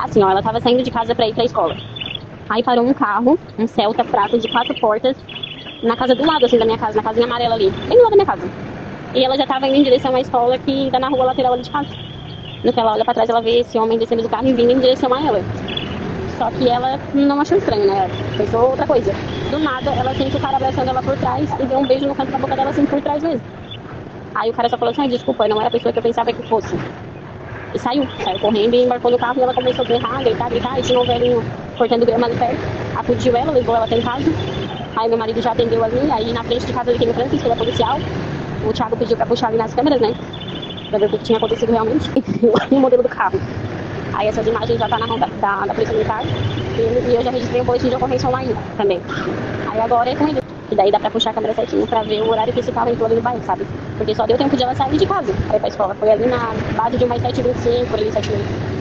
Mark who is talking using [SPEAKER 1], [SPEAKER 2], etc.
[SPEAKER 1] Assim, ó, ela tava saindo de casa pra ir pra escola. Aí parou um carro, um Celta prata de 4 portas, na casa do lado, assim, da minha casa, na casinha amarela ali, bem do lado da minha casa. E ela já tava indo em direção à escola que dá na rua lateral ali de casa. No que ela olha pra trás, ela vê esse homem descendo do carro e vindo em direção a ela. Só que ela não achou estranho, né? Pensou outra coisa. Do nada, ela sente o cara abraçando ela por trás e deu um beijo no canto da boca dela, assim, por trás mesmo. Aí o cara só falou assim, desculpa, não era a pessoa que eu pensava que fosse. E saiu correndo e embarcou no carro e ela começou a berrar, gritar, e tinha um velhinho cortando grama ali perto, acudiu ela, levou ela até em casa. Aí meu marido já atendeu ali, aí na frente de casa ele tem o Francisco, ele é policial. O Thiago pediu pra puxar ali nas câmeras, né? Pra ver o que tinha acontecido realmente. E o modelo do carro. Aí essas imagens já tá na mão da Polícia Militar. E eu já registrei um boletim de ocorrência online também. Aí agora é com ele. E daí dá pra puxar a câmera certinho pra ver o horário que esse carro entrou ali no bairro, sabe? Porque só deu tempo de ela sair de casa pra ir pra escola. Foi ali na base de uma 7h25, por ali 7h30.